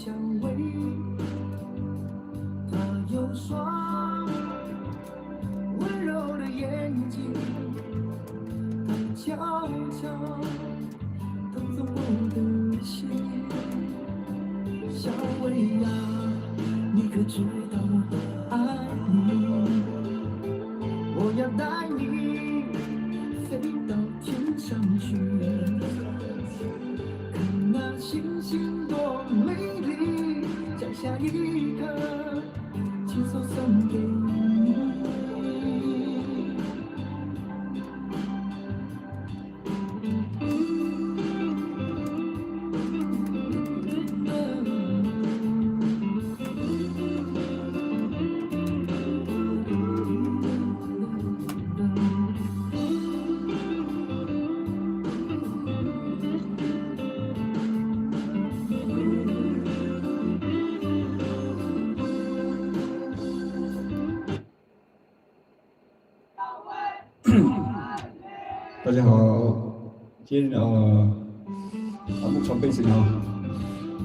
香味，它有双温柔的眼睛，它悄悄偷走我的心。小薇呀，你可知道我多爱你？我要带你飞到天上去，看那星星多美丽，摘下一颗，亲手送给你。大家好，今天木床背景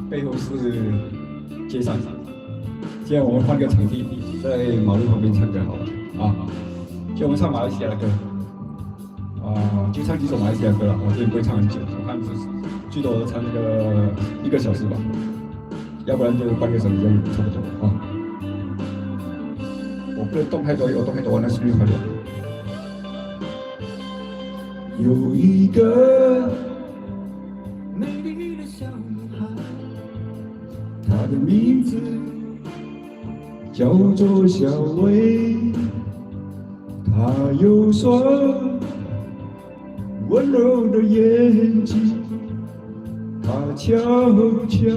背后是街上。今天我们换个场地，在马路旁边唱歌好了啊。今天我们唱马来西亚的歌就唱几首马来西亚歌了。我这里不会唱很久，我看最多唱那个1个小时吧，要不然就半个小时就差不多啊。我不能动太多，我动太多，那速度快点。有一个美丽的小女孩，她的名字叫做小薇，她有双温柔的眼睛，她悄悄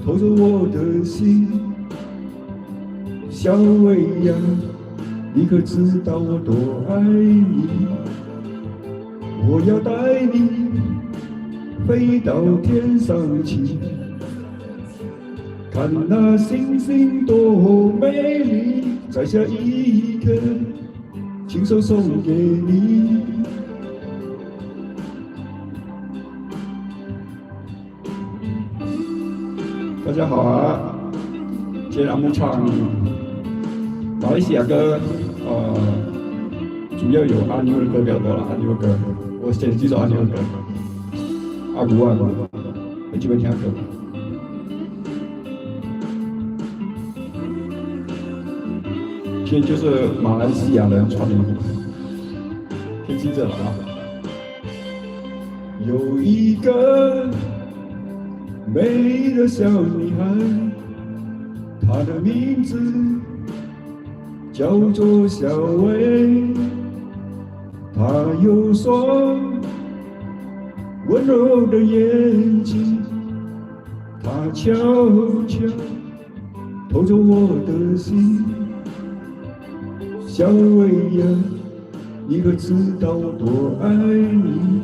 偷走我的心。小薇呀，你可知道我多爱你？我要带你飞到天上去，看那星星多美丽，摘下一颗，亲手送给你。大家好啊，今天我们唱马来西亚歌，主要有阿牛的歌比较多了，阿牛的歌。我选几首阿牛的歌，阿古啊，很喜欢听他歌。今天就是马来西亚的传统，天气热了啊。有一个美丽的小女孩，她的名字叫做小薇。她有双温柔的眼睛，她悄悄偷走我的心。小薇呀，你可知道我多爱你？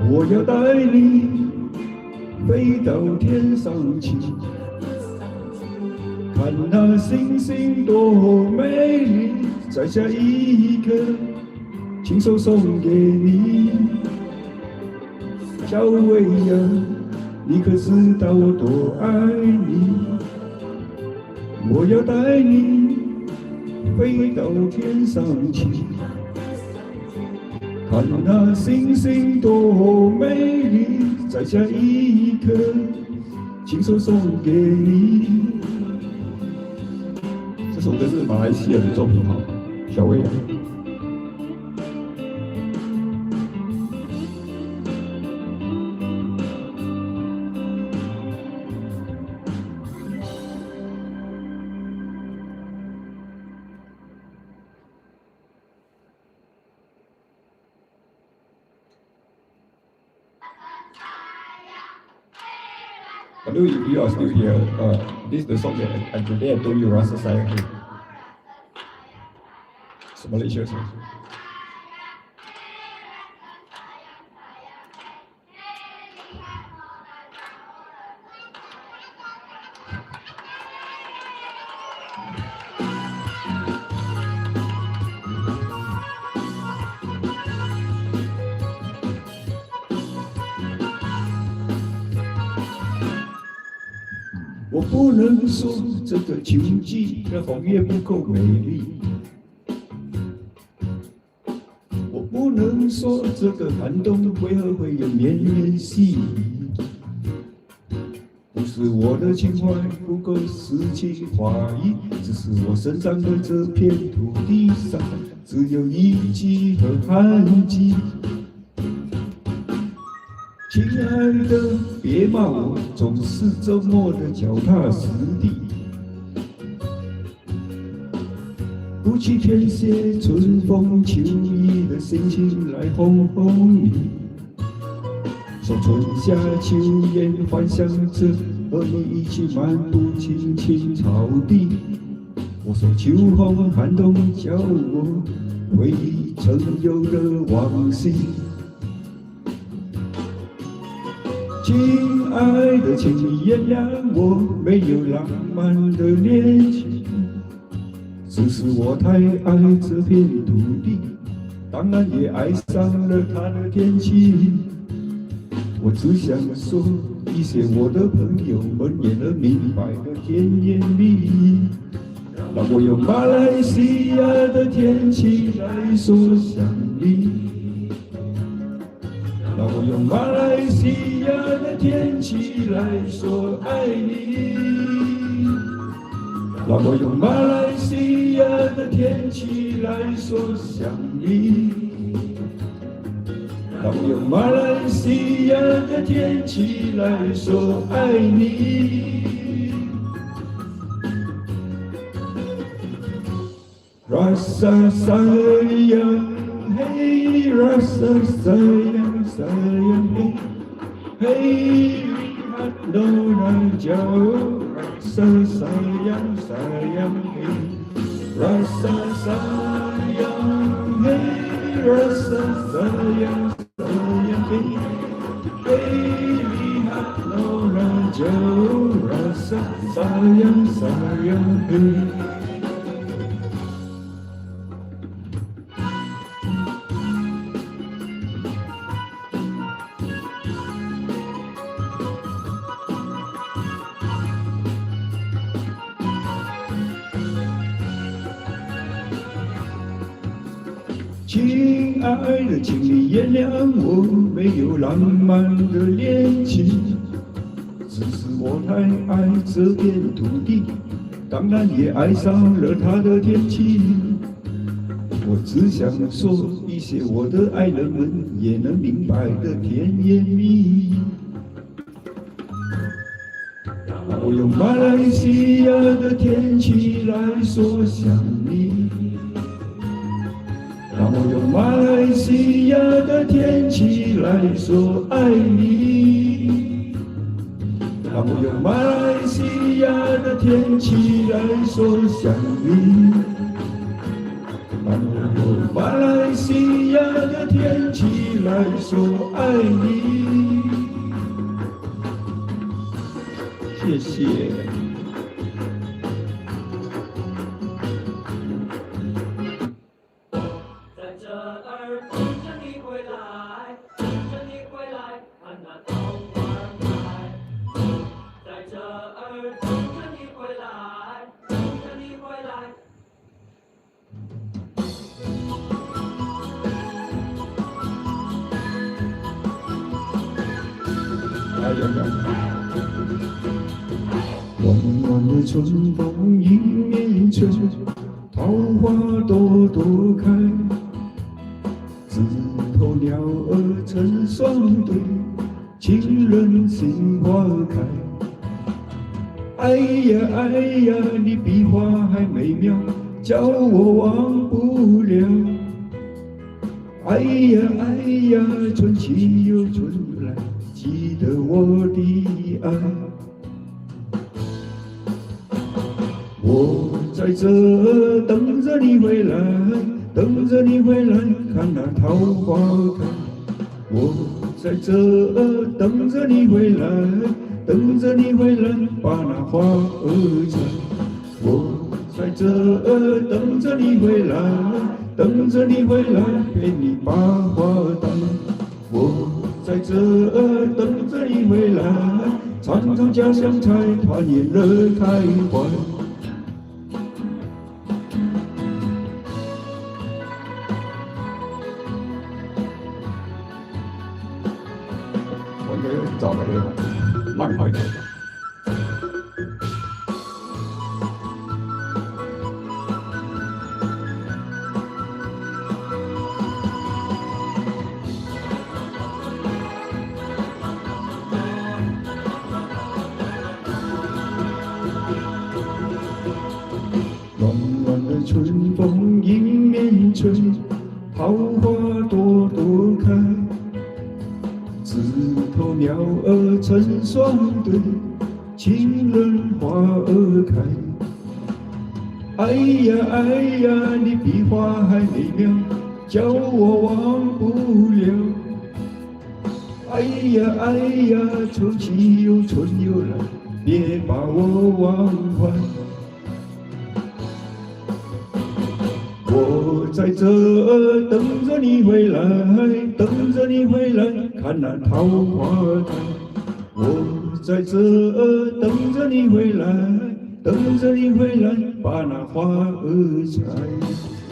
我要带你飞到天上去，看那星星多美丽，摘下一颗，亲手送给你。小薇呀，你可知道我多爱你？我要带你飞到天上去，看那星星多美丽，摘下一颗，亲手送给你。这首歌是马来西亚的作品，小薇。Hello, if you are still here, this is the song that today I told you Rasa Sayang. It's Malaysia song. 我不能说这个秋季的红叶不够美丽，我不能说这个寒冬为何会有绵绵细雨。不是我的情怀不够诗情画意，只是我生长的这片土地上只有一季和旱季。亲爱的，别骂我，总是周末的脚踏实地，不欺骗些春风秋意的心情来哄哄你。说春夏秋炎，幻想着和你一起漫步青青草地。我说秋风寒冬，叫我回忆曾有的往昔。亲爱的，请你原谅我没有浪漫的恋情，只是我太爱这片土地，当然也爱上了它的天气。我只想说一些我的朋友们也能明白的甜言蜜语，让我用马来西亚的天气来说想你，让我用马来西亚的天气来说爱你，让我用马来西亚的天气来说想你，让我用马来西亚的天气来说爱你。Rasa sayang, hey rasa sayang, sayang hey, hey lihat nona jauh. Rasa sayang, sayang hey, rasa sayang, hey rasa sayang, sayang hey, hey lihat nona jauh. Rasa sayang, sayang hey.亲爱的，请你原谅我没有浪漫的恋情，只是我太爱这片土地，当然也爱上了它的天气。我只想说一些我的爱人们也能明白的甜言蜜语。让我用马来西亚的天气来说想你，让我用马来西亚的天气来说爱你，让我用马来西亚的天气来说想你，让我用马来西亚的天气来说爱你。谢谢。暖暖的春风迎面吹，桃花朵朵开，枝头鸟儿成双对，情人心花开。哎呀哎呀，你比花还美妙，叫我忘不了。哎呀哎呀，春去又春来，记得我的爱。我在这等着你回来，等着你回来，看那桃花开。我在这等着你回来，等着你回来，把那花儿采。我在这等着你回来，等着你回来，陪你把花戴。我在这等着你回来，尝尝家乡菜，团圆乐开怀。我应该找那个浪怀头。暖暖的春风迎面吹，桃花朵朵开，枝头鸟儿成双对，情人花儿开。哎呀哎呀，你比花还美妙，叫我忘不了。哎呀哎呀，秋去又春又来，别把我忘怀。我在这儿等着你回来，等着你回来，看那桃花开。我在这儿等着你回来，等着你回来，把那花儿采。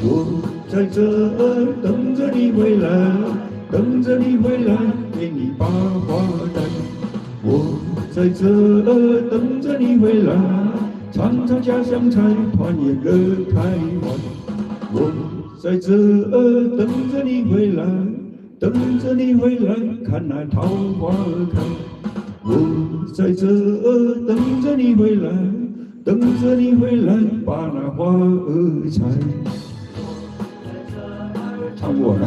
我在这儿等着你回来，等着你回来，给你把花带。我在这儿等着你回来，尝尝家乡菜，团圆乐开怀。我在这儿等着你回来，等着你回来，看那桃花开。我在这儿等着你回来，等着你回来，把那花儿采。唱不完了。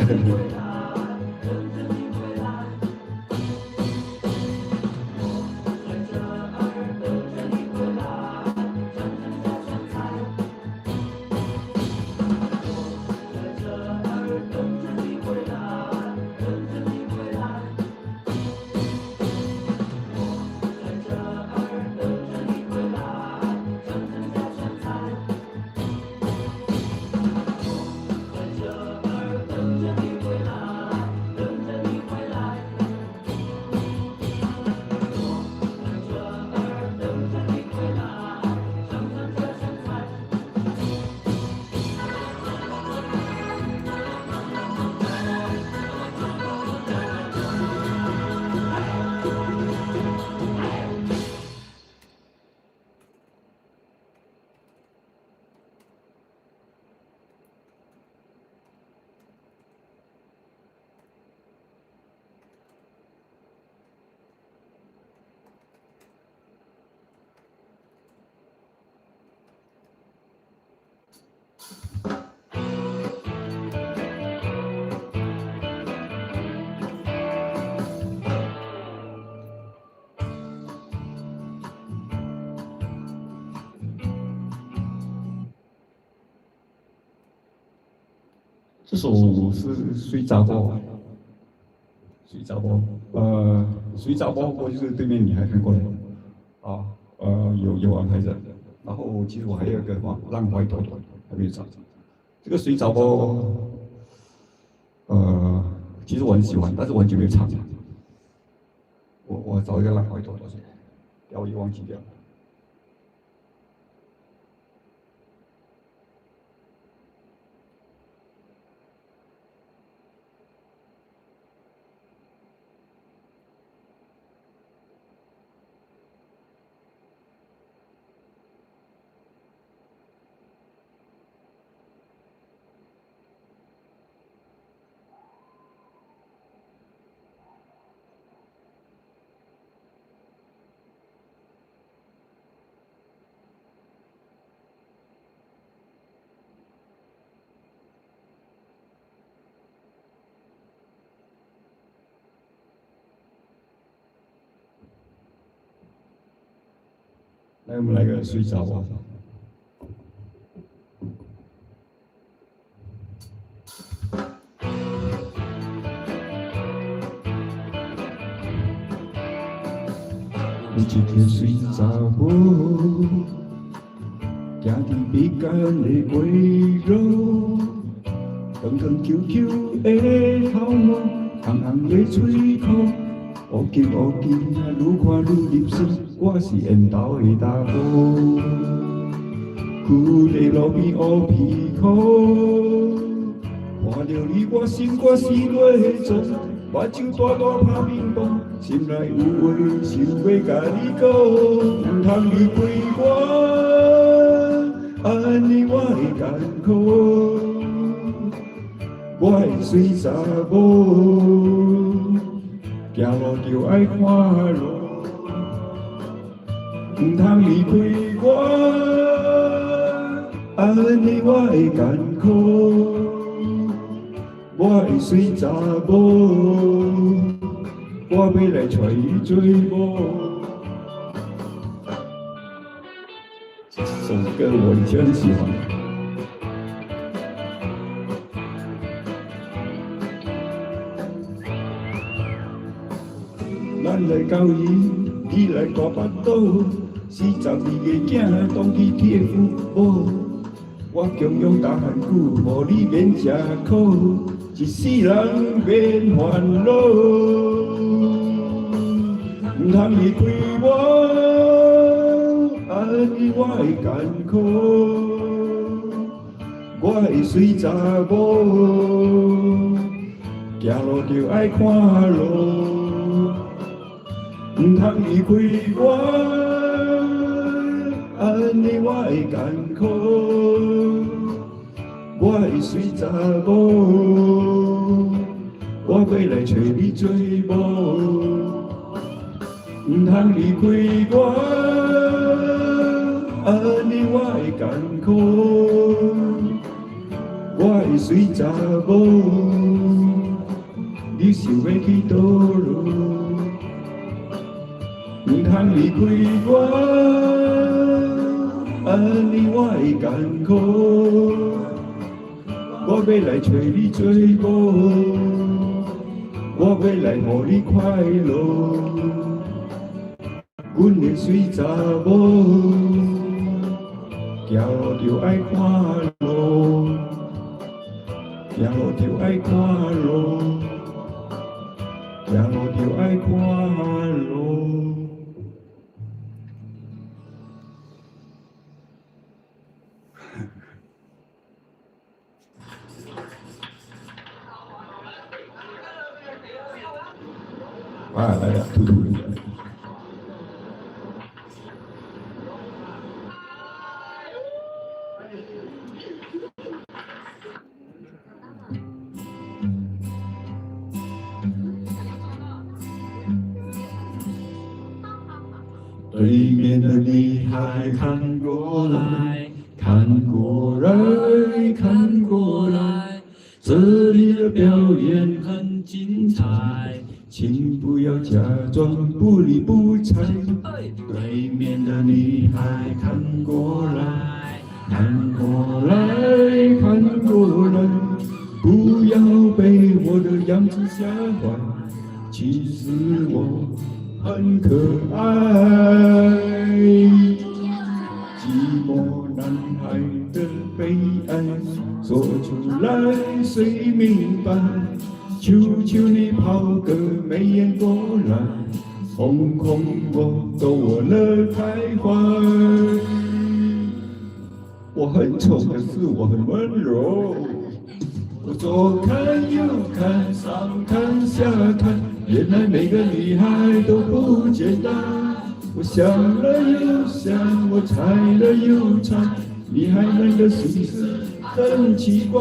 这首是水杂包，水杂包，水杂包过就是对面女孩看过来，啊，有安排着，然后其实我还有一个浪花朵朵还没有唱，这个水杂包，其实我很喜欢，但是我很久没有唱了，我找一个浪花朵朵先，我也忘记掉了。来，我们来个水杂包。一条水杂包，家庭比干的鸡肉，长长 QQ 的头毛，红红的嘴口，乌金乌金啊，愈看愈入神，我是缘投的查某。旧在路边乌皮裤，看着你我心肝死落做，目睭大大拍乒乓，心内有话想要甲你讲，唔通离开我，安尼我会艰苦。我的水查某，行路就爱看路，唔通离开我，安尼我会艰苦。我的水查某，我要来找伊做某。这首歌我以前很喜欢。咱来交易，伊来大巴肚，42个囝当去铁夫母。我强勇打汉久，互你免吃苦，一世人免烦恼。唔通离开我，安尼我会艰苦。我的水查某，行路就爱看路。唔通离开我，安尼我会艰苦。我的水查某，我要来找你做某。唔通离开我，安尼我会艰苦。我的水查某，你想要去倒落？唔通离开我，安尼我会艰苦。我要来找你做某，我要来互你快乐。阮的水查某，行路就爱看路，行路就爱看路，行路就爱看路。啊，来了，突突的。对面的女孩看过来，看过来，看过来，这里的表演很精彩。请不要假装不理不睬。对面的女孩看过来，看过来，看过来，不要被我的样子吓坏。其实我很可爱。寂寞男孩的悲哀，说出来谁明白？求求你抛个媚眼过来，哄哄我，逗我乐开怀。我很丑，可是我很温柔。我左看右看，上看下看，原来每个女孩都不简单。我想了又想，我猜了又猜，女孩们的心思很奇怪。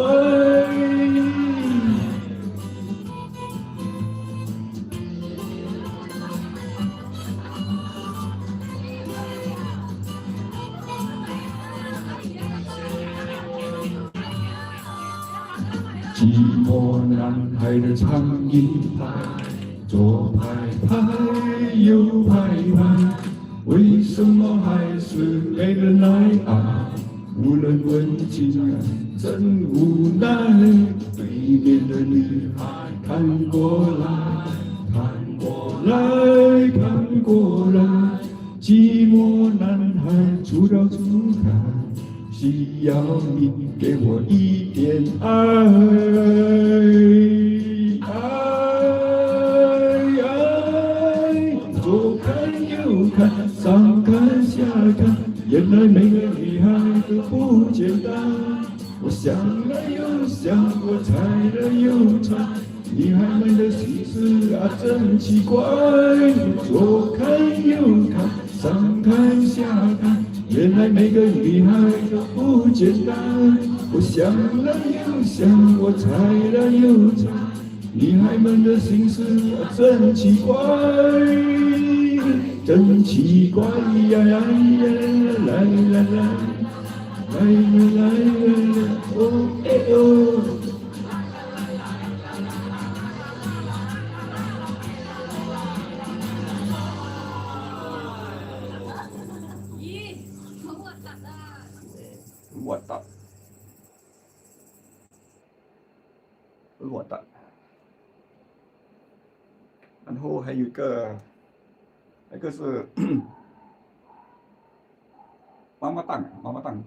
寂寞男孩的长衣牌，左拍拍，右拍拍，为什么还是没人来爱？无人问津，真无奈。对面的女孩看过来，看过来，看过来，寂寞男孩出绕出看。需要你给我一点爱，爱，爱，下看，原来每个女孩都不简单。我想了又想，我猜了又猜，女孩们的心思啊真奇怪。左看右看，上看下看，原来每个女孩都不简单。我想了又想，我猜了又猜，女孩们的心思啊真奇怪，真奇怪呀呀呀！来来来，来来来，哦哎哦。咦，很我打的。我的，我的。然后还有一个，那个是妈妈档，妈妈档。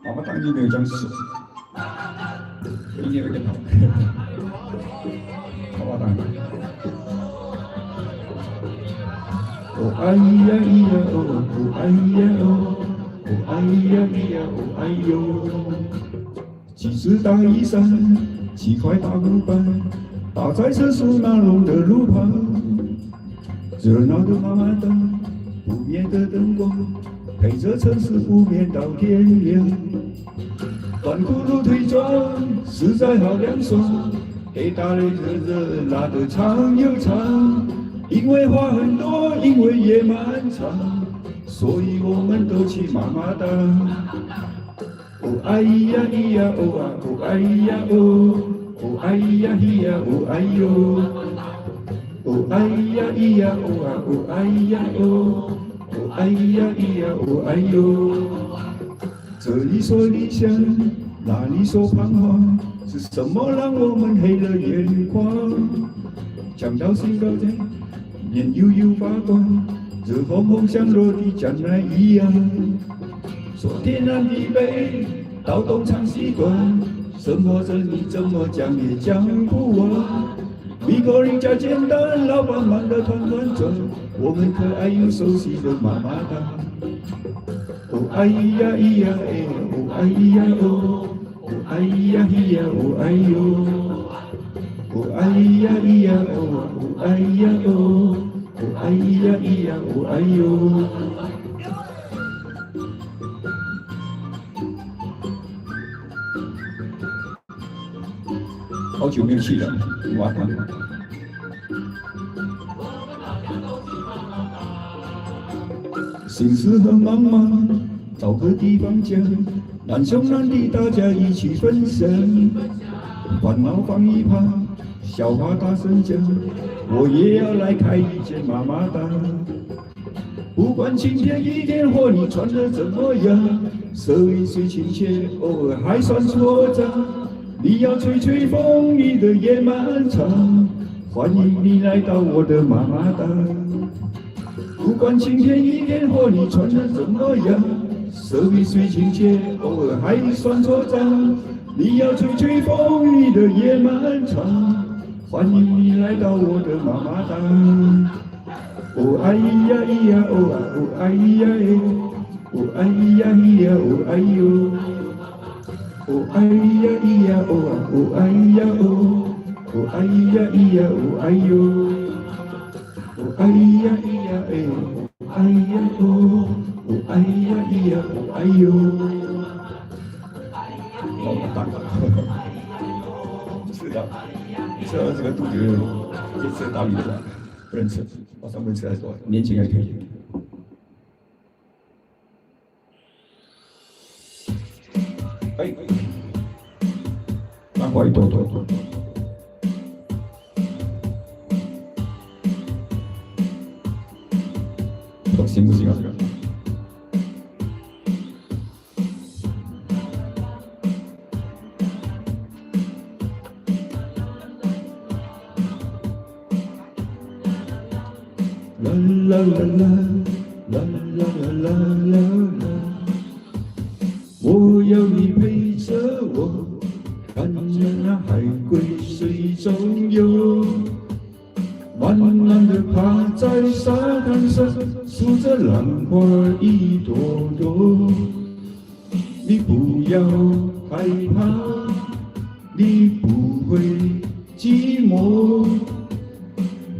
妈妈档有没有这样死？一定有一个头。妈妈档。哦哎呀咿呀哦，哦哎呀哦，哦哎呀咿呀哦哎呦。几只大衣伞，7块大木板，搭在城市马路的路旁。热闹的妈妈档，不灭的灯光，陪着城市不眠到天亮。短裤路腿装，实在好凉爽。北大的热热，拉得长又长。因为话很多，因为夜漫长，所以我们都去妈妈档。哦哎呀咿呀哦啊，哦哎呀哦，哦哎呀咿呀哦哎呦。哦哎呀咿呀哦啊，哦哎呀哦，哦哎呀咿呀哦哎呦。这里说理想，那里说彷徨，是什么让我们黑了眼眶？讲到心高在，眼悠悠发光，热烘烘像落地江南一样。说天南地北，到东长西短，生活着你怎么讲也讲不完。一个人家简单，老板忙得团团转，我们可爱又熟悉的妈妈档。哦哎呀咿呀哎，哦哎呀哦，哦哎呀咿呀哦哎呦。哦哎呀咿呀哦，哦哎呀哦，哦哎呀咿呀哦哎呦。好久没有去了，瓦塘。心事很茫茫，找个地方讲，难兄难弟大家一起分享。烦恼放一旁，笑话大声讲，我也要来开一间妈妈档。不管晴天雨天或你穿得怎么样，色一虽亲切，偶尔还算挫折。你要吹吹风，你的夜漫长，欢迎你来到我的妈妈档。不管晴天雨天或你穿得怎么样，色一虽亲切，偶尔还算挫折。你要吹吹风，你的夜漫长，欢迎你来到我的妈妈档。哦哎呀咿呀哦啊，哦哎呀哎，哦哎呀咿呀哦哎呦。哦哎呀咿呀哦啊，哦哎呀哦，哦哎呀咿呀哦哎呦。哦哎呀咿呀哎，哦哎呀哦，哦哎呀咿呀哦哎呦。老板大了，是的，吃了这个肚子可以吃大米的，不能吃，晚上不能吃太多，年轻还可以。哎，南瓜一朵朵。行不行啊？这个啦啦啦啦啦啦啦啦啦，我要你陪着我，看着那海龟水中游，慢慢地趴在沙滩上，数着浪花一朵朵。你不要害怕，你不会寂寞，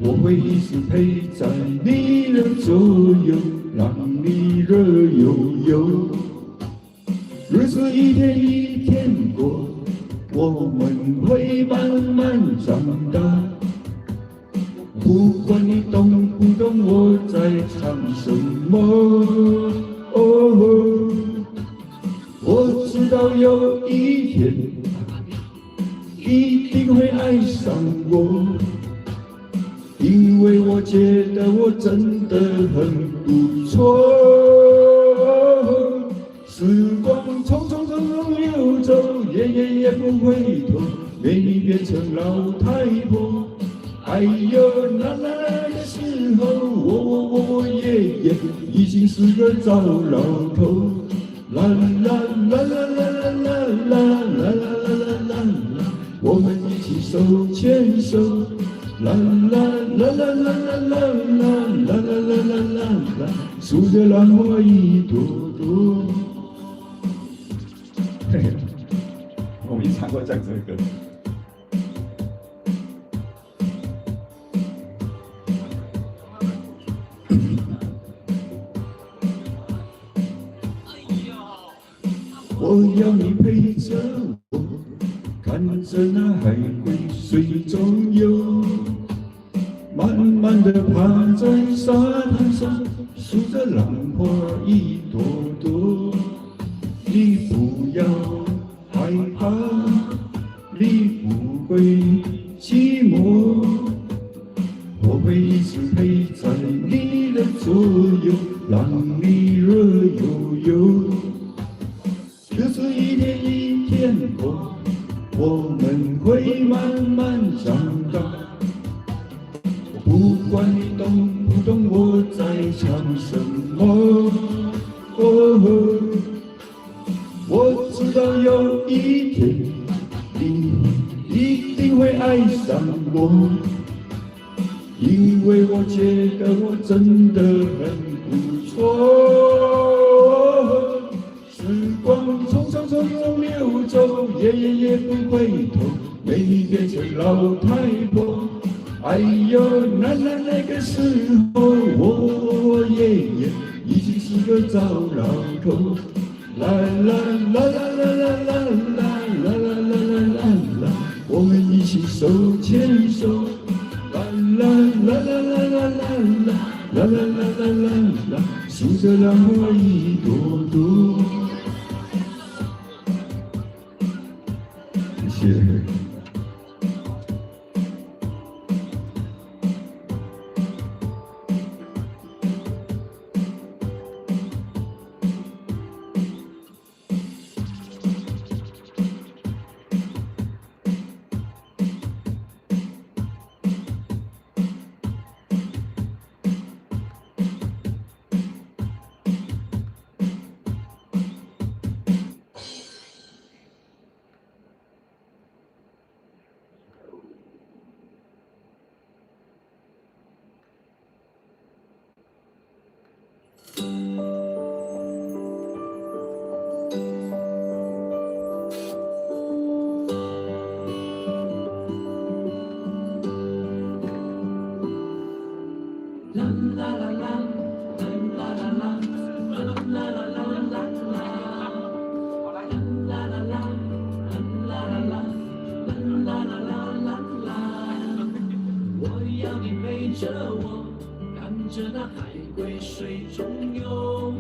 我会一直陪在你的左右，让你热悠悠。日子一天一天过，我们会慢慢长大。不管你懂不懂我在唱什么，哦，我知道有一天一定会爱上我，因为我觉得我真的很不错。时光匆匆匆匆流走，也不回头，愿你变成老太婆。哎呦，那个时候，我爷爷已经是个糟老头。啦啦啦啦啦啦啦啦啦啦啦啦，我们一起手牵手。啦啦啦啦啦啦啦啦啦啦啦啦，数着浪花一朵朵。嘿，我们也唱过这样子的歌。我要你陪着我，看着那海龟水中游，慢慢地趴在沙滩上，数着浪花一朵朵。你不要害怕，你不会寂寞，我会一直陪在你的左右，让你热悠悠。日子一天一天过，我们会慢慢长大。不管你懂不懂我在唱什么，哦，我知道有一天你一定会爱上我，因为我觉得我真的很不错。时光匆匆匆匆流走，也不回头，愿你变成老太婆。哎呦，那个时候，我爷爷已经是个糟老头。啦啦啦啦啦啦啦啦啦啦啦啦，我们一起手牵手。啦啦啦啦啦啦啦啦啦啦啦啦，数着浪花一朵朵。谢谢。着我，看着那海龟水中游，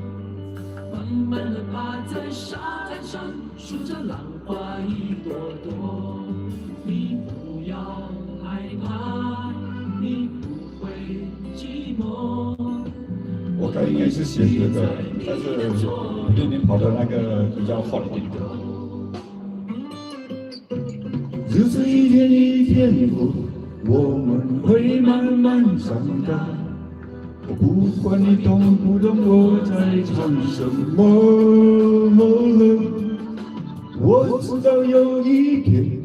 慢慢地趴在沙滩上，数着浪花一朵朵。你不要害怕，你不会寂寞。我刚应该是写这个，但是对面跑的那个比较好一点的。日子一天一天过，我们会慢慢长大。我不管你懂不懂我在唱什么，我知道有一天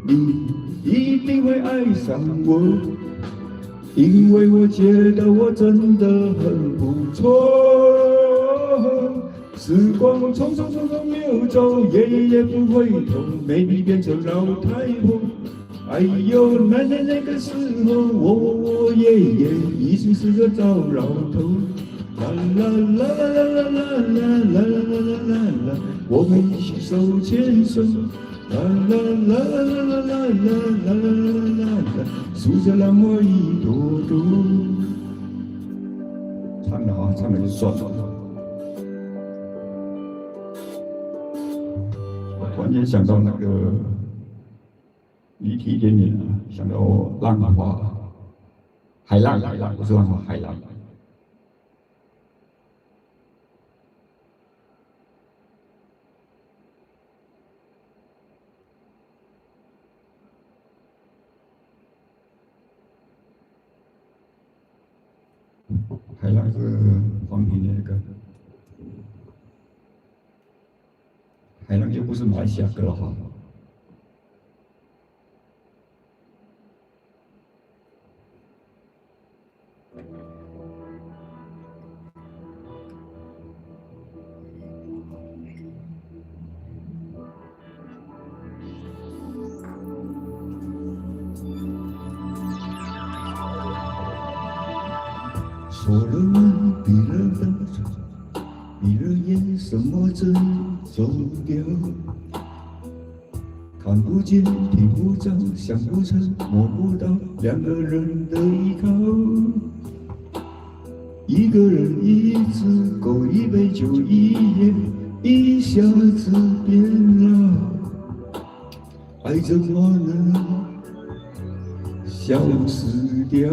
你一定会爱上我，因为我觉得我真的很不错。时光匆匆匆匆流走，夜夜不回头，美丽变成老太婆。哎呦，奶奶那个时候，我爷爷已经是个糟老头。啦啦啦啦啦啦啦啦啦啦啦，我们一起手牵手。啦啦啦啦啦啦啦啦啦啦，数着浪花一朵朵。唱了啊，唱了就算了。我突然间想到那个。离题一点点啊，想到浪花，海浪，不是浪花，海浪。海浪是黄平的那个，海浪就不是马来西亚歌了哈。说了问，闭了分，闭了眼，什么真走掉？看不见，听不着，想不成，摸不到，两个人的依靠。一个人一只狗，一杯酒，一夜，一下子变老。爱怎么能消失掉？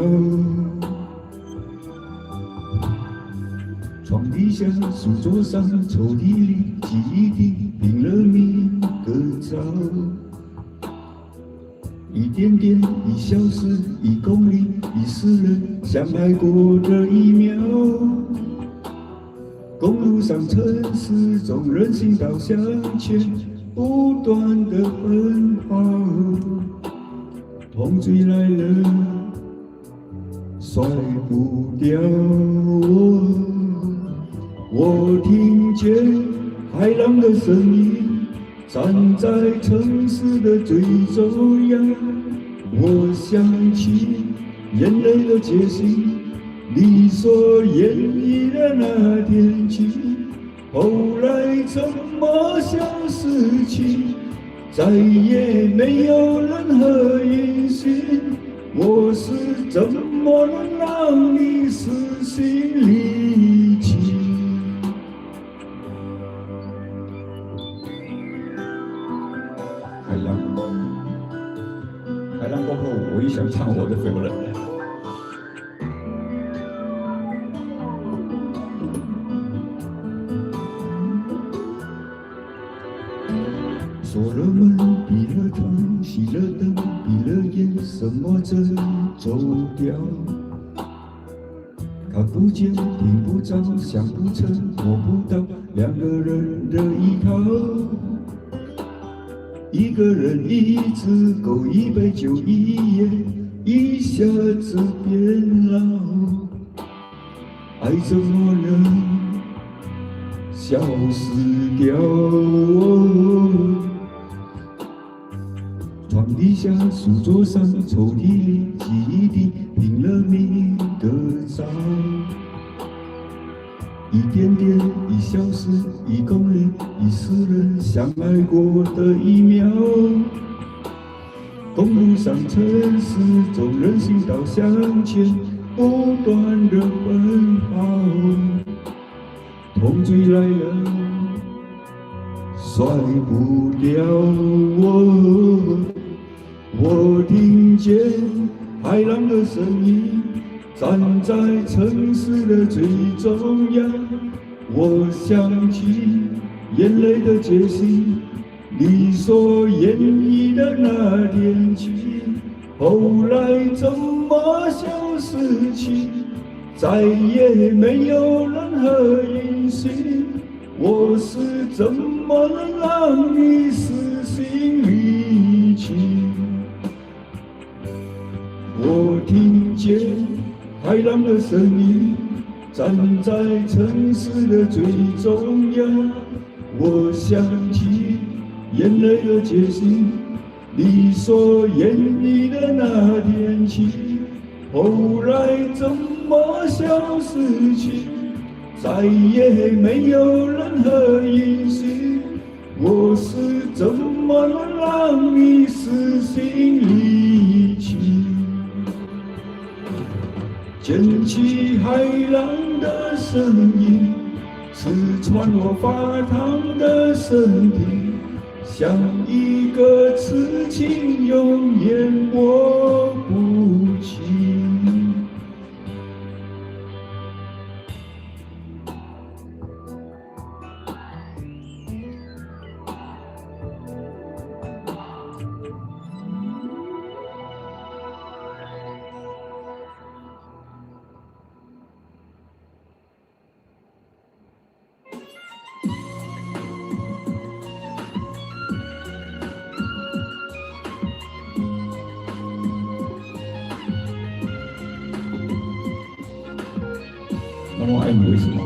床底下、书桌上、抽屉里，记忆里拼了命的找，一点点，一小时，一公里，一世人相爱过的一秒。公路上、城市中，人行道向前不断的奔跑，痛追来了，甩不掉。我听见海浪的声音，站在城市的最中央。我想起眼泪的决心，你所演绎的那天起，后来怎么消失去，再也没有任何音讯。我是怎么能让你死心离弃？海浪过后，我也想唱我的 favorite。说了门，闭了窗，熄了灯，闭了眼，什么真走掉？看不见，听不着，想不成，摸不到，两个人的依靠。一个人，一只狗，一杯酒，一夜，一下子变老。爱怎么能消失掉？床底下、书桌上、抽屉里，记忆里拼了命的找，一点点，一小时，一公里，一世人相爱过的一秒。公路上、城市中，人行道向前不断的奔跑，痛追来了，甩不掉我听见海浪的声音，站在城市的最中央。我想起眼泪的决心，你所演绎的那天起，后来怎么消失去，再也没有任何音讯。我是怎么能让你死心离去？我听见海浪的声音，站在城市的最中央。我想起眼泪的决心，你所演绎的那天起，后来怎么消失去？再也没有任何音讯。我是怎么能让你死心离去？卷起海浪的声音，刺穿我发烫的身体，像一个刺青永远抹不去。那么爱你为什么？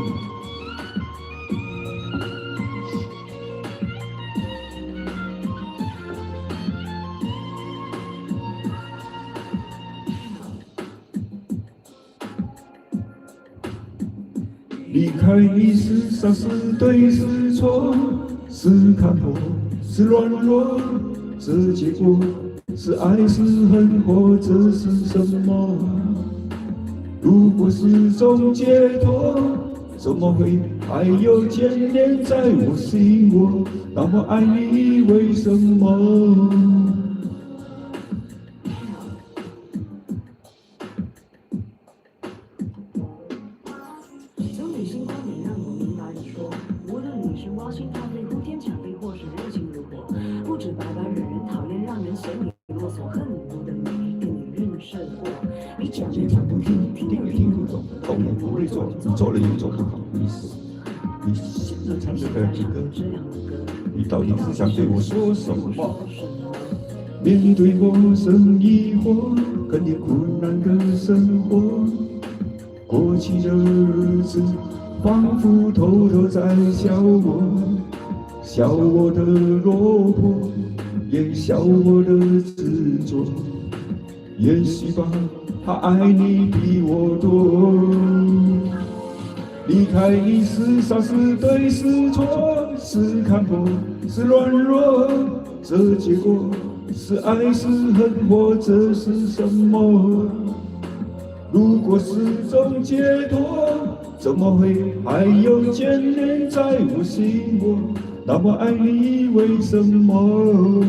离开你是傻是对是错，是看破是软弱，这结果是爱是恨或者是什么？如果是种解脱，怎么会还有眷恋在我心窝？那么爱你为什么？从你心观点让我明白的说，无论你是挖心塌肺、呼天抢地，或是热情如火，不止白白惹人讨厌，让人嫌你啰嗦，恨不得每一个女人胜过。你讲也讲不听，听也听不懂，懂也不会做，做了又做不好意思。你现在唱的这歌，你到底是想对我说什么？面对陌生疑惑，跟你困难的生活，过去的日子仿佛偷偷在笑我，笑我的落魄，也笑我的执着。也许吧，他爱你比我多。离开你是傻是对是错，是看破是软弱，这结果是爱是恨或者是什么？如果是种解脱，怎么会还有眷恋在我心窝？那么爱你为什么？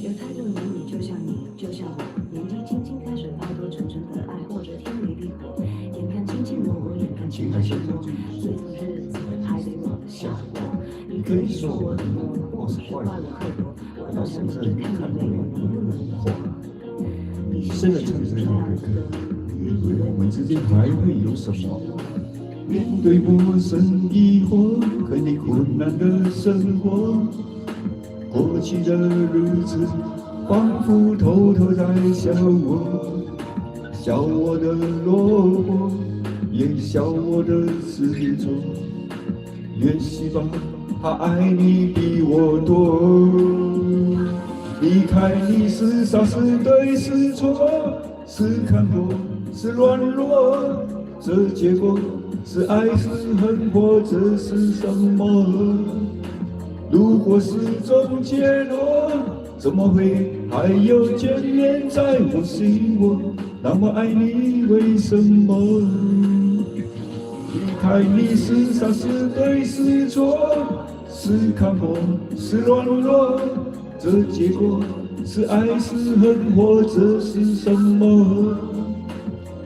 有太多男女就像你，就像我，年纪轻轻开始太多纯纯的爱，或者天雷地火，眼看亲情落我，眼看情海陷落，最后日子还得我的下落。你可以说我冷漠，或是怪我刻薄，我倒想着看你没有你的轮廓。你现在唱这样的歌，你以为我们之间还会有什么？面对陌生疑惑，和你困难的生活，过去的日子仿佛偷偷在笑我，笑我的落魄，也笑我的执着。也许吧，他爱你比我多。离开你是傻是对是错，是看破是软弱，这结果是爱是恨或者是什么？如果是种解脱，怎么会还有眷恋在我心？我那么爱你，为什么离开你是傻是对是错？是看破是软弱，这结果是爱是恨，或者是什么？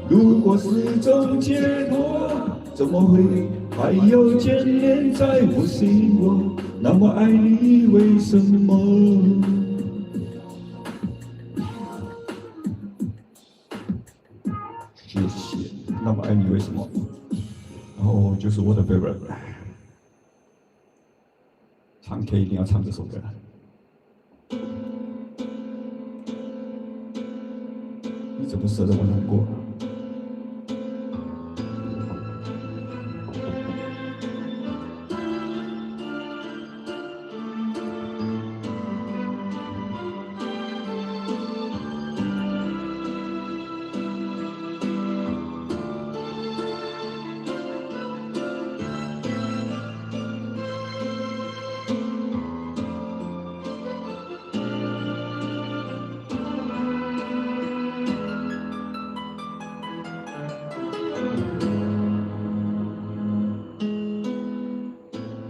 如果是种解脱，怎么会还有眷恋在我心？我那么爱你，为什么？谢谢。那么爱你，为什么？然后就是我的 favorite， 唱 K 一定要唱这首歌。你怎么舍得我难过？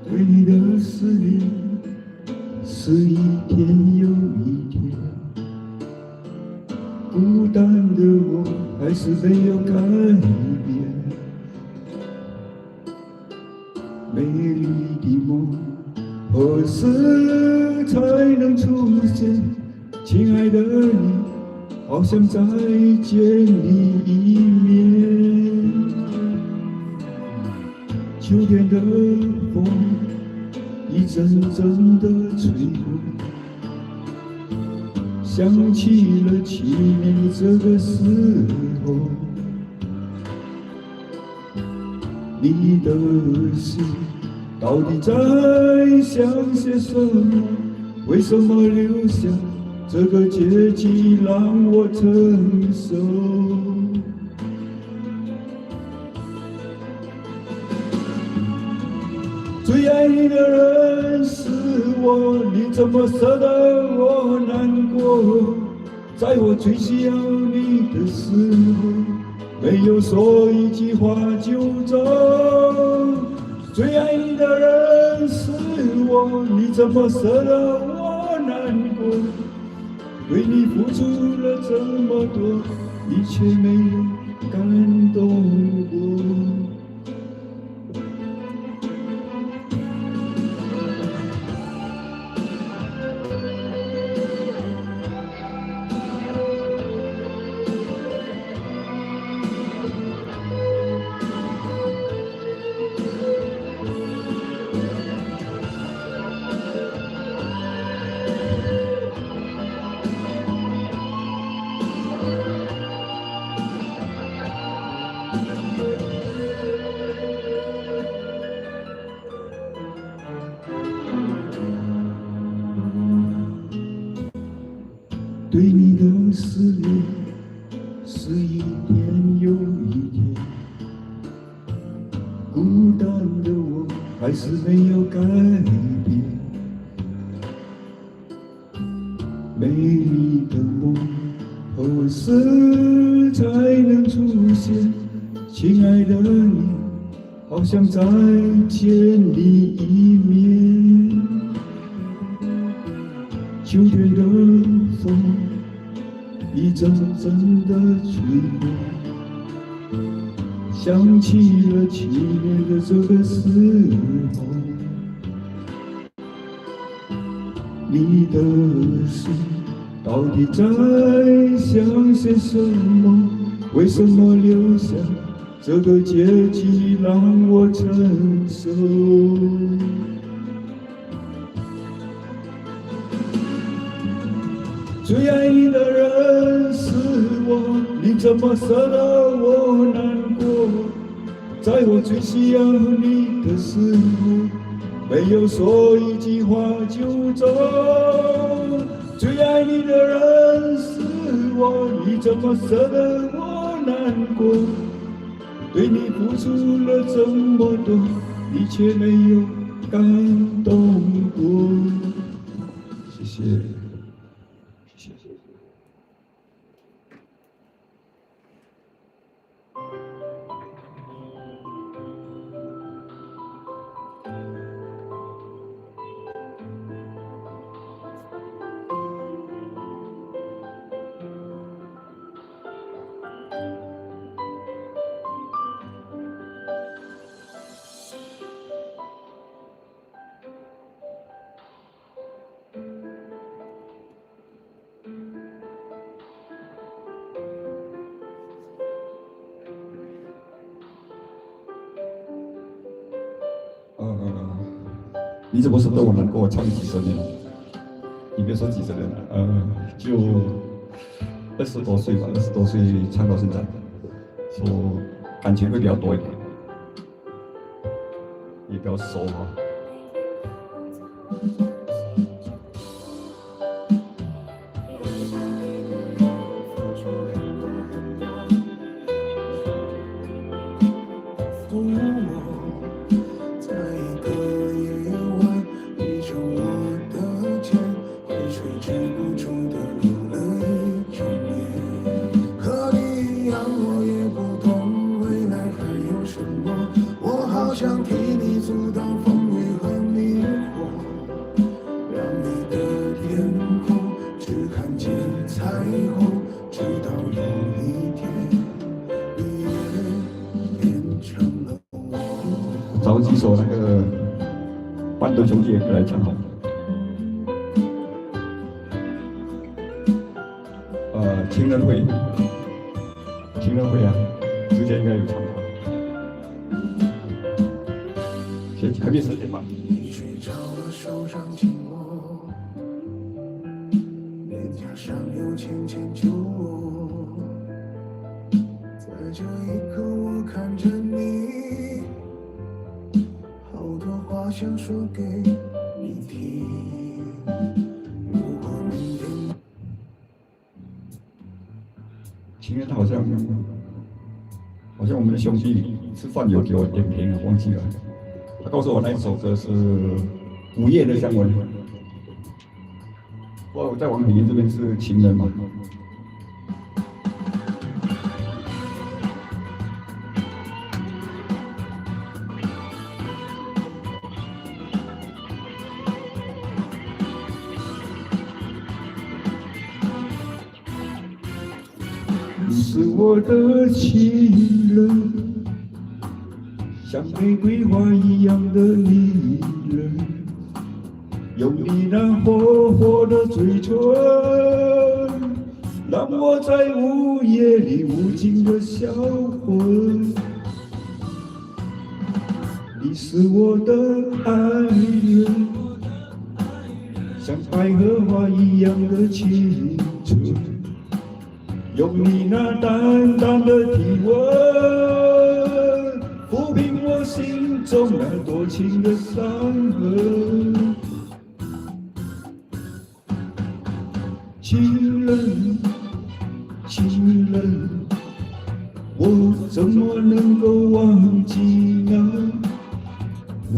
对你的思念是一天又一天，孤单的我还是没有改变。美丽的梦何时才能出现？亲爱的你，好想再见你一面。秋天的风一阵阵的吹过，想起了7年的这个时候，你的心到底在想些什么？为什么留下这个结局让我承受？最爱你的人是我，你怎么舍得我难过？在我最需要你的时候，没有说一句话就走。最爱你的人是我，你怎么舍得我难过？为你付出了这么多，你却没有感动过。对你的思念是一天又一天，孤单的我还是没有改变。美丽的梦何时才能出现？亲爱的你，好想再见你一面。秋天的风一阵阵的吹过，想起了7年的这个时候，你的心到底在想些什么？为什么留下这个结局让我承受？最爱你的人是我，你怎么舍得我难过？在我最需要你的时候，没有说一句话就走。最爱你的人是我，你怎么舍得我难过？对你付出了这么多，你却没有感动过。谢谢。你怎么是对我难过？唱几十年，你别说几十年了，就20多岁吧，20多岁唱到现在，说感情会比较多一点，也比较熟哈。想替你阻挡风雨和迷惑，让你的天空只看见彩虹，直到有一天，你也变成了我。找几首那个伴奏兄弟来唱好。情人会，情人会啊，之前应该有唱过。还没时间吧。你睡着了，手上紧握，脸颊上有浅浅酒窝。在这一刻，我看着你，好多话想说给你听。如果明天，情人好像我们的兄弟吃饭有给我点评了，忘记了。他告诉我那一首歌是午夜的香吻。我在王品英这边是情人嘛。你是我的情人。像玫瑰花一样的女人，有你那火火的嘴唇，让我在午夜里无尽的销魂。你是我的爱人，像百合花一样的清纯，有你那淡淡的体温，抚平我心中那多情的伤痕。情人，情人，我怎么能够忘记那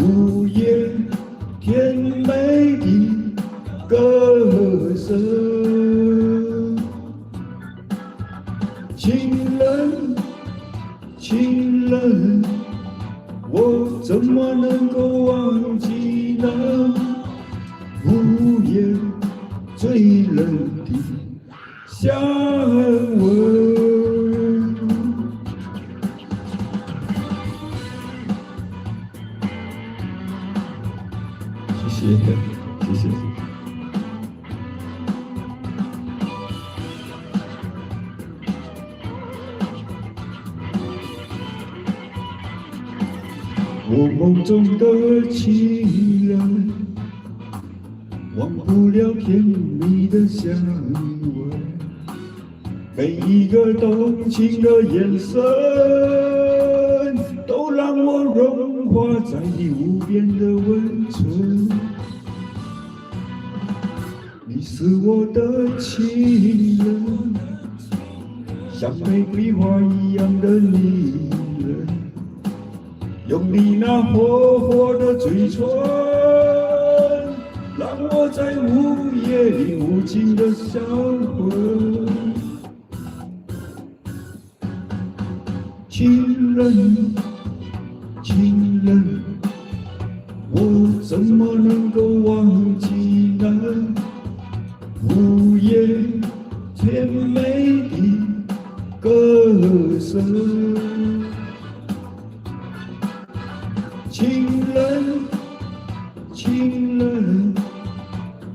午夜甜美的歌声？情人，情人，我怎么能够忘记那午夜最冷的香吻？谢谢，谢谢。我梦中的情人，忘不了甜蜜的香味，每一个动情的眼神，都让我融化在你无边的温存。你是我的情人，像玫瑰花一样的女人，用你那火火的嘴唇，让我在午夜里无尽的销魂。情人，情人，我怎么能够忘记那午夜甜美的歌声？情人，情人，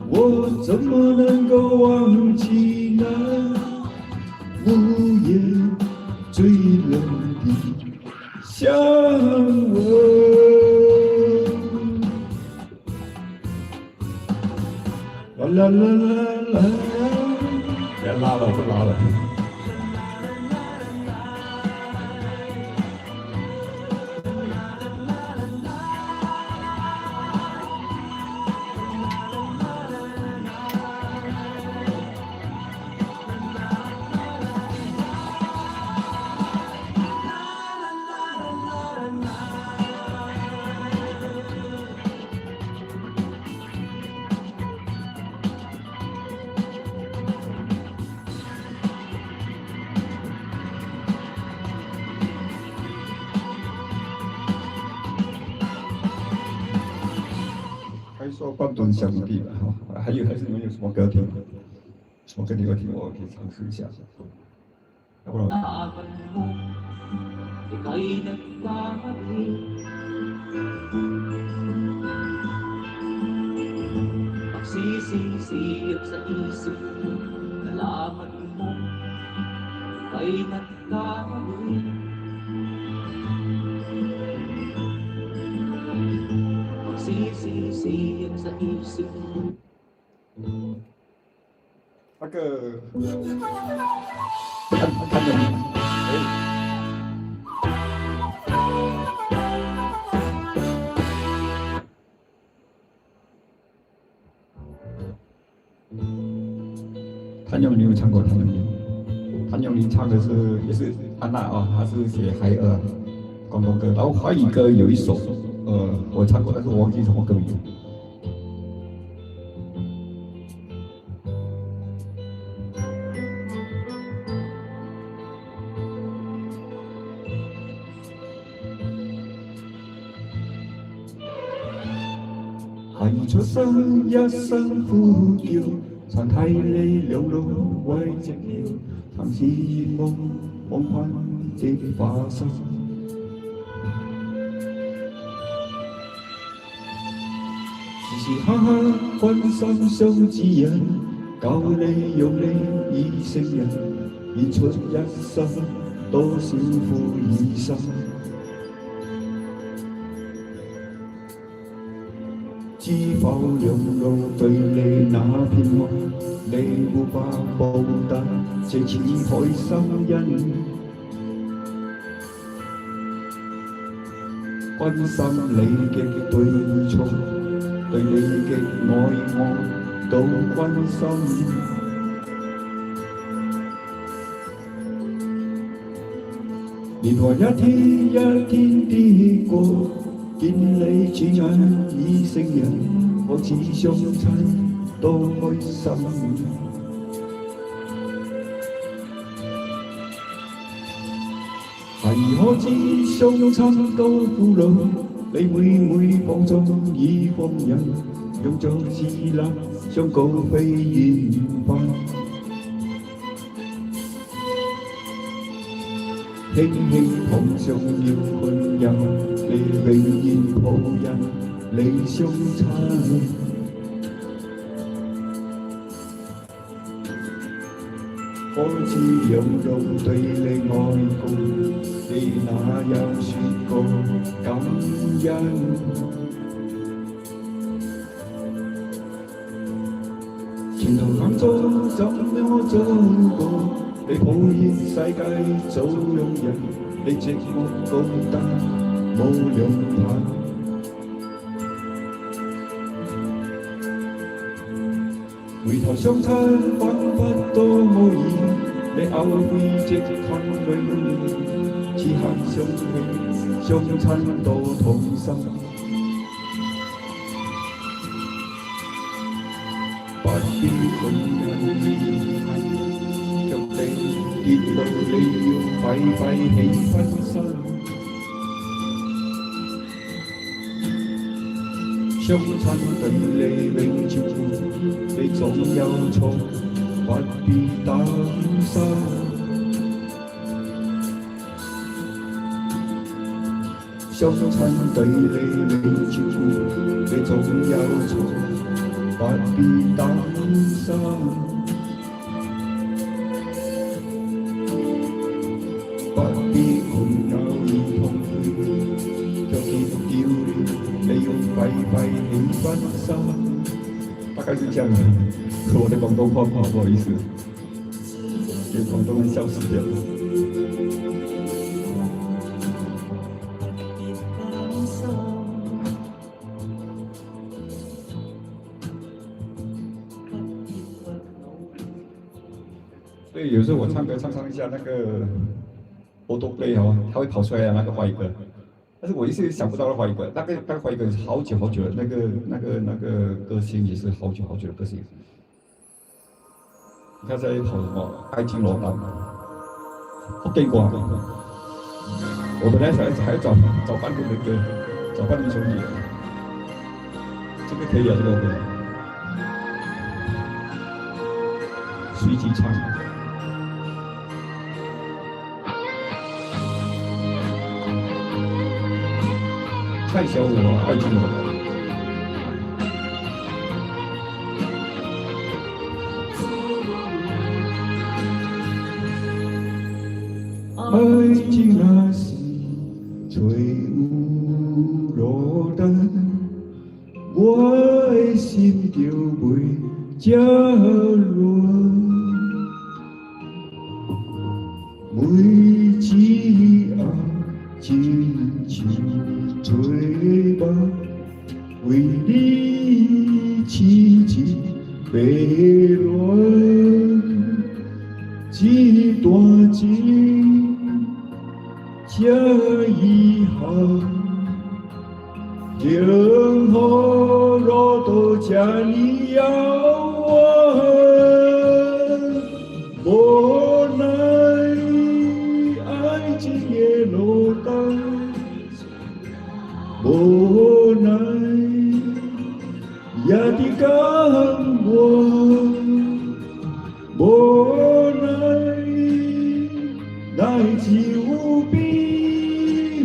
我怎么能够忘记那午夜最冷的香吻？啦啦啦啦，别拉了，不拉了。还是说半吨小米币吧，哈，还是你们有什么歌听？什么歌你会听？我可以尝試一下。要不然，那个看着你，谭咏麟有唱过谭咏麟，谭咏麟唱的是也是安娜啊，他是写海尔广东歌，然后华语歌有一首，我唱过，但是我忘记什么歌名。係出生一生呼叫，殘體你兩路為寂寥，曾是夢夢幻的化身。時時刻刻關心相知人，教你用你已成人，演出一生多少苦與辛。知否兩路對你那片愛，你沒法報答這似海深恩。關心你嘅對錯，對你嘅愛我都關心。年華一天一天地過。見你轉眼已成人，我只相親多開心。係可知相親多苦惱，你每每放縱已放任，用作自立相告非緣分。輕輕碰上了困人，你永遠抱人，你相親。可知兩路對你愛過，你哪有説過感恩？前途坎坷怎麼走過？你抱怨世界早擁人，你寂寞孤單無良伴。回頭相親彷彿多麼易，你懊悔即恨永，此刻相慶相親多痛心。不必困人跌到你要快快起分身，相親對你永照顧，你總有錯，不必擔心。相親對你永照顧，你總有錯，不必擔心。大概是这样的。我的广东话不好，不好意思，有广东人消失掉了。所以有时候我唱歌唱一下那个 autoplay 哦，它会跑出来那个华语歌，但是我一时想不到的华语歌，那个华语歌是好久的，那个歌星也是好久的歌星。你看在跑什么？爱情罗丹，福建歌。我本来还找版本的歌，找半英雄女，这个可以啊，这个可以。随机唱。蔡小五爱情罗丹。爱情若是吹有落单，我的心就袂这乱。每一暗亲像做梦，为你痴情迷乱，这段情。这一行，任何路都这里遥远，无奈爱情的落单，无奈也得感我，无奈乃只有比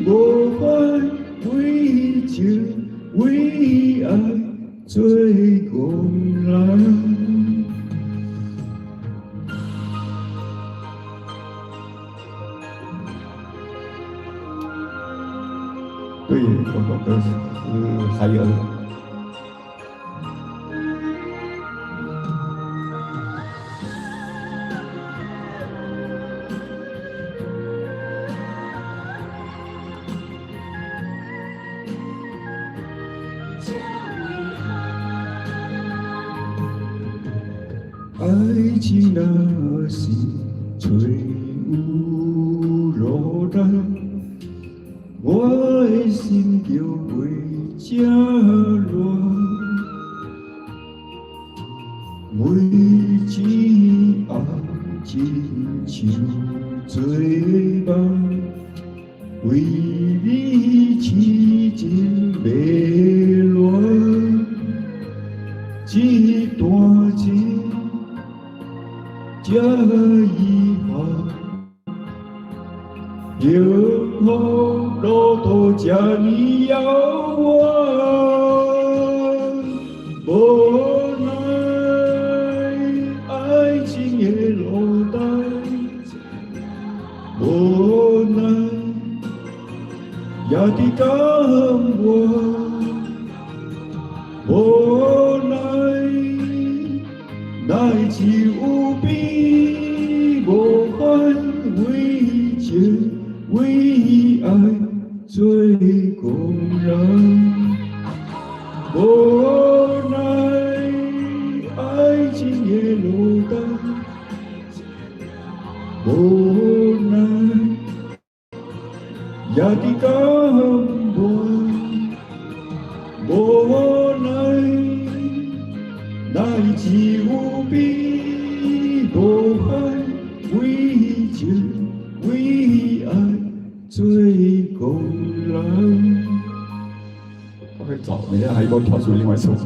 无法为情为爱做工人。对，我的是海尔。爱情若是吹有落单，我的心就袂这乱。每一暗亲像做梦，为你痴情迷乱，这段情。这一行，任何路途这里遥远，无奈爱情的落单，无奈也得感我，无奈乃只有比无法为情为爱做工人，无奈爱情的落单，无奈也得感我，无奈。乃只有比无法为情为爱做工人。我去找，你下还给我跳出另外一首歌。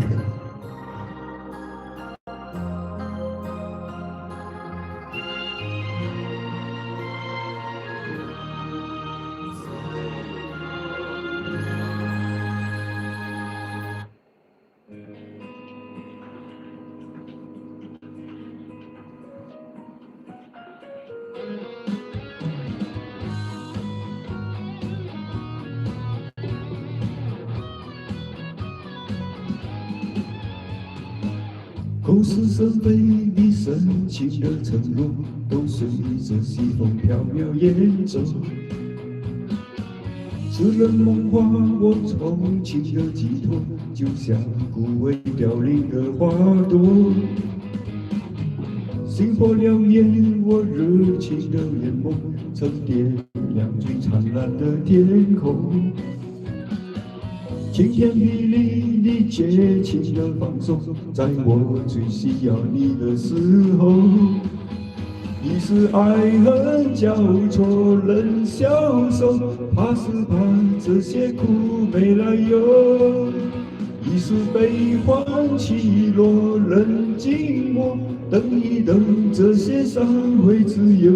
口是生非的深情的承诺，都随着西风飘渺演奏。痴人梦话，我憧憬的寄托，就像枯萎凋零的花朵。星火燎原，我热情的眼眸，沉淀亮最灿烂的天空。晴天霹雳，你绝情的放松，在我最需要你的时候。已是爱恨交错人消瘦，怕是怕这些苦没来由。已是悲欢起落人静默，等一等这些伤会自由。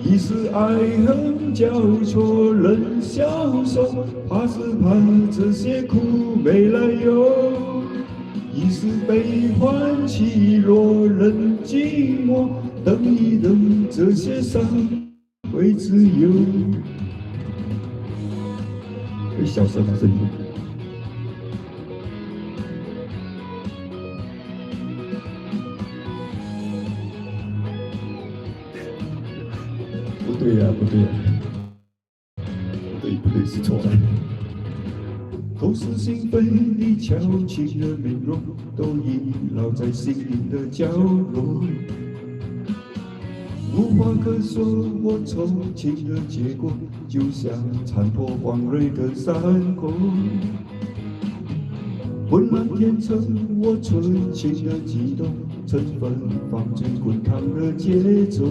已是爱恨交错人消瘦，怕是怕这些苦没来由。已是悲欢起落人静默，等一等这些伤会自由。会小声的声音。不对呀，不对呀，不对，是错的。口是心非的矫情的面容，都萦绕在心灵的角落。无话可说，我憧憬的结果，就像残破荒蕊的山沟。浑然天成，我纯情的悸动，乘风放最滚烫的节奏。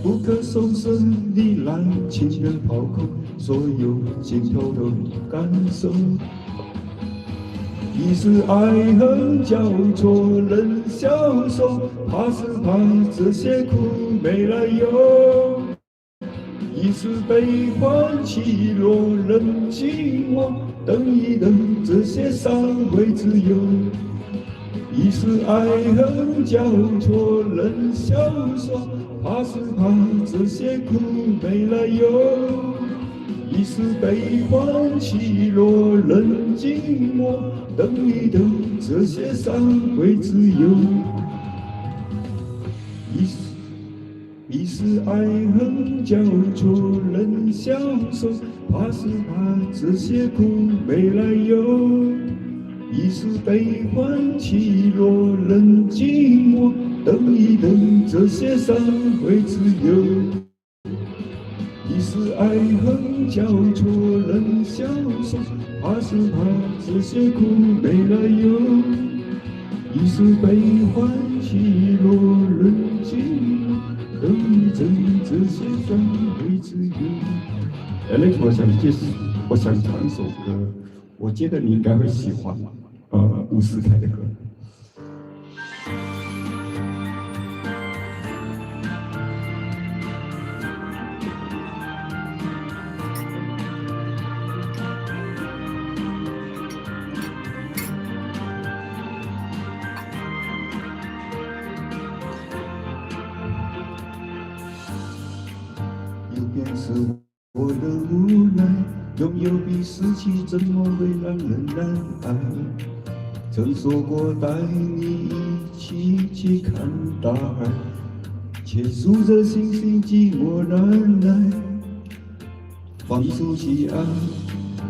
不可收拾的燃情的炮口，所有镜头都感受。已是爱恨交错人消瘦，怕是怕这些苦没来由。已是悲欢起落人静默，等一等这些伤会自由。已是爱恨交错人消瘦，怕是怕这些苦没来由。已是悲欢起落人静默，等一等这些伤会自由。已是爱恨交错人消瘦，怕是怕这些苦没来由。已是悲欢起落人静默，等一等这些伤会自由。已是爱恨交错人消瘦，怕是怕这些苦没来由。已是悲欢起落人静默，等一等这些伤会自由。Alex， 我想唱一首歌，我觉得你应该会喜欢，伍思凯的歌。有便是我的无奈，拥有比失去怎么会让人难挨？曾说过带你一起去看大海，却数着星星寂寞难耐。放手去爱，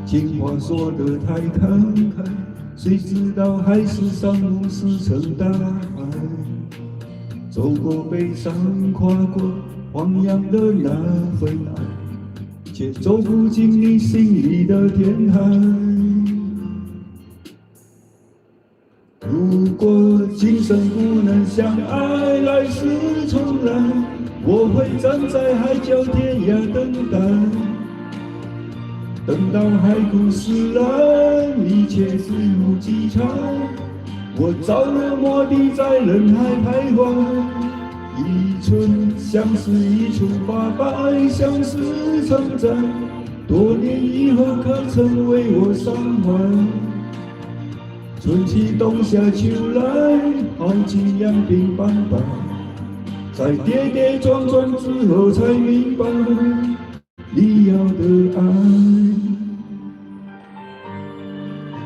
情话说得太慷慨，谁知道海市蜃楼石沉大海。走过悲伤，跨过汪洋的那份爱，却走不进你心里的天海。如果今生不能相爱，来世重来，我会站在海角天涯等待。等到海枯石烂，一切自如机场，我着了魔地在人海徘徊。一寸相思一处发白，相思成灾，多年以后可曾为我伤怀？春去冬夏秋来，好景两鬓斑白，在跌跌撞撞之后才明白你要的爱。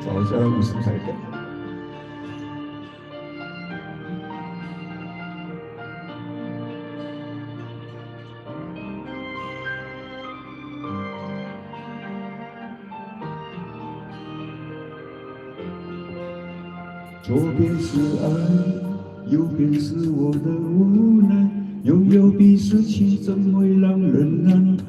找一下伍思凯的。左边是爱，右边是我的无奈，拥有比事情怎会让人难开？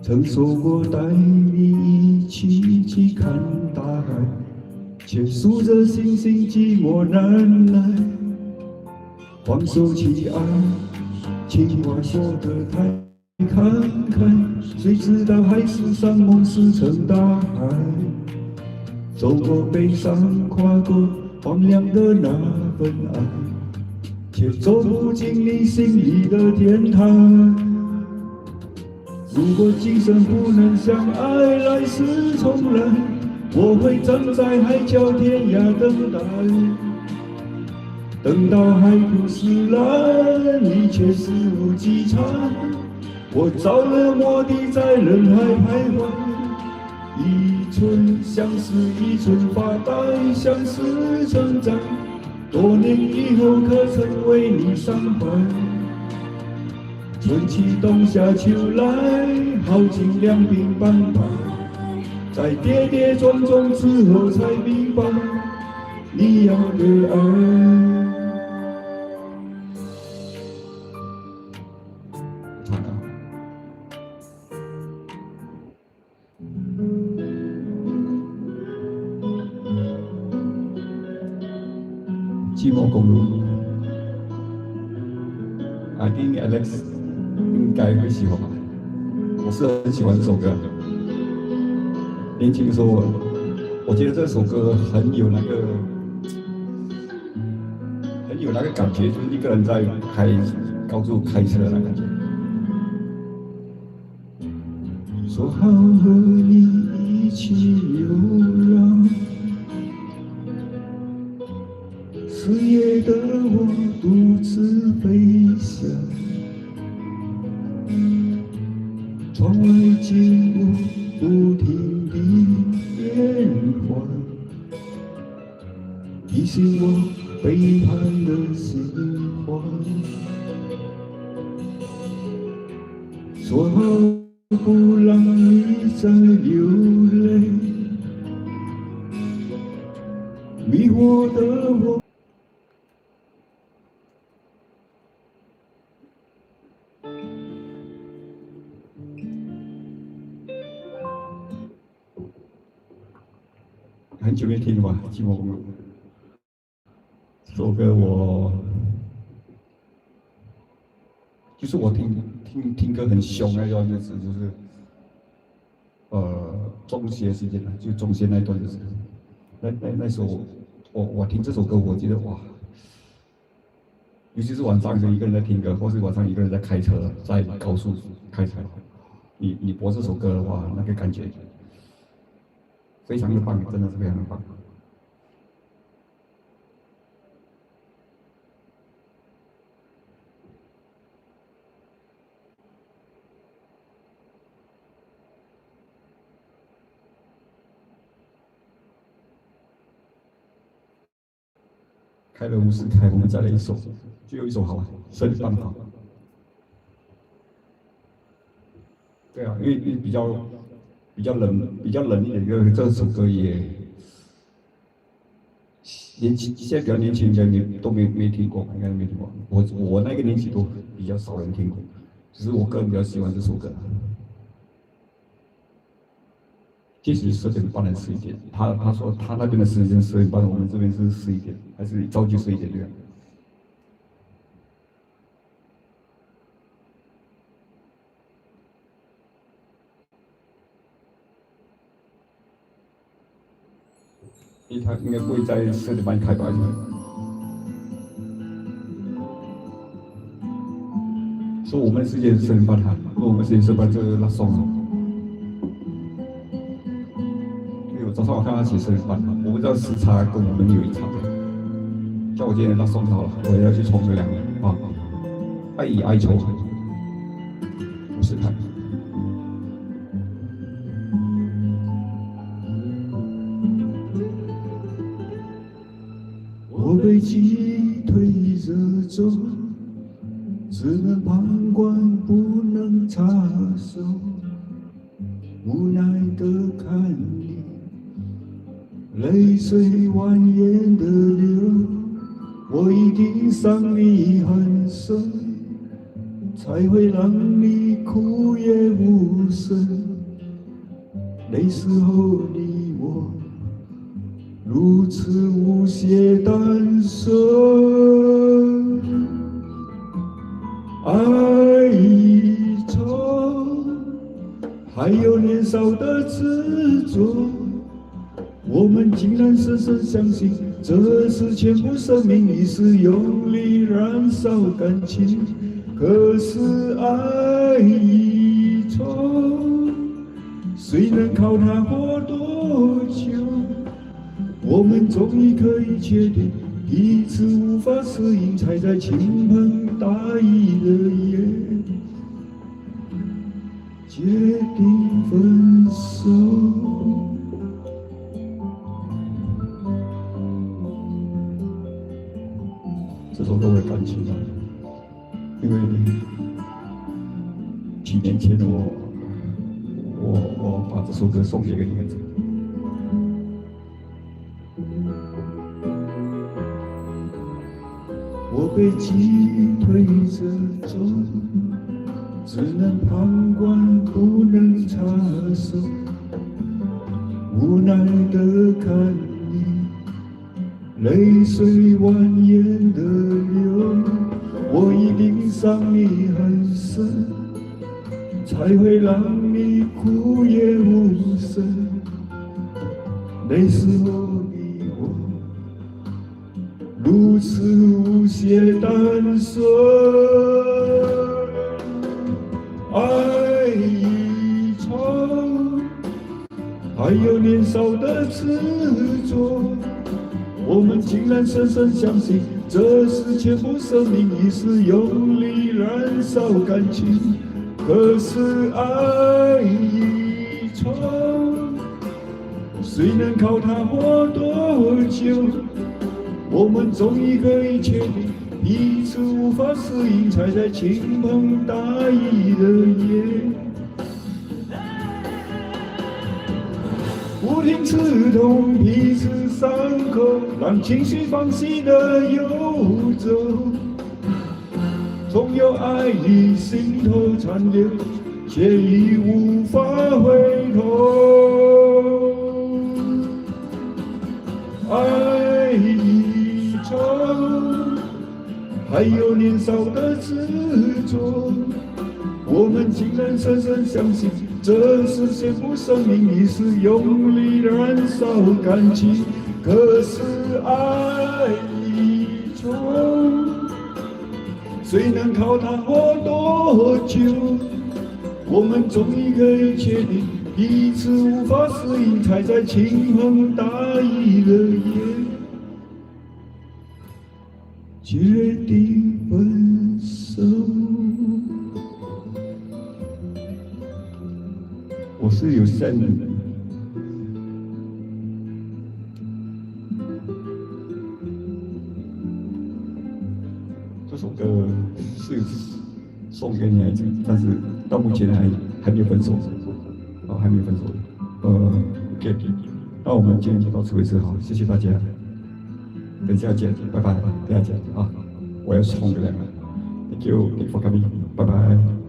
曾说过带你一起去看大海，却数着星星寂寞难耐。放手去爱，情话说得太慷慨，谁知道海市上梦石沉大海。走过悲伤，跨过荒凉的那份爱，却走不进你心里的天台。如果今生不能相爱，来世重来，我会站在海角天涯等待。等到海枯石烂，你却肆无忌惮，我着了魔的在人海徘徊。一寸相思一寸发呆，相思成灾，多年以后可曾为你伤怀？春去冬夏秋来，耗尽两鬓斑白，在跌跌撞撞之后才明白，你要的爱。寂寞公路 ，I think Alex 应该会喜欢吧。我是很喜欢这首歌。年轻的时候，我觉得这首歌很有那个感觉，就是一个人在高速开车的那感觉。说好和你一起流浪，四野的我独自飞翔，窗外景物不停地变换，提醒我背叛的心慌。说好不让你再流泪，迷惑的我。很久没听了吧，《寂寞公路》这首歌我听歌很凶那段日子，就是中学时间就中学那段日子，那时候我听这首歌，我觉得哇，尤其是晚上就一个人在听歌，或是晚上一个人在开车，在高速开车，你播这首歌的话，那个感觉非常的棒，真的是非常的棒。开了50开，我们再来一首，最后一首好吧，圣诞好。对啊，因为比较冷一点，这首歌也现在比较年轻人都没听过，应该没听过。我那个年纪都比较少人听过，只是我个人比较喜欢这首歌。即使10点半还是11点，他说他那边的时间10点半，我们这边是11点，还是早就11点对吧？因为他应该不会在10点半开吧？说我们的时间是10点半哈，如果我们时间10点半就拉松了。早上我看他写10点半，我不知道时差跟我们有一差别。叫我今天拉松好了，我也要去冲个凉啊！爱以哀愁，不是看。我被击退着走，只能旁观，不能插手，无奈的看你泪水蜿蜒的流，我一定伤你很深，才会让你哭也无声。那时候你我如此无邪单纯，爱一场，还有年少的执着，我们竟然深深相信，这是全部生命一世用力燃烧感情。可是爱一场，谁能靠它活多久？我们终于可以确定，彼此无法适应，才在倾盆大雨的夜决定分手。这首歌我感情啊，因为几年前我把这首歌送给一个女孩子。我被击推着走，只能旁观不能插手，无奈的看你泪水蜿蜒的流，我一定伤你很深，才会让你哭也无声。那时候你我如此无邪单纯，爱一场，还有年少的执着，我们竟然深深相信，这是全部生命一世用力燃烧感情。可是爱一场，谁能靠它活多久？我们终于可以确定，彼此无法适应，才在倾盆大雨的夜不停刺痛彼此伤口，让情绪放肆的游走。总有爱于心头残留，却已无法回头。爱一场，还有年少的执着，我们竟然深深相信，这是全部生命一世用力燃烧感情。可是爱一场，谁能靠它活多久？我们终于可以确定，彼此无法适应，才在倾盆大雨的夜决定分手。我是有线的。这首歌是送给女孩子，但是到目前还没有分手，还没有分手。OK， 那我们今天就到此为止，好，谢谢大家，等下见，拜拜，等下见啊，我要送给两个 ，Thank you for coming， 拜拜。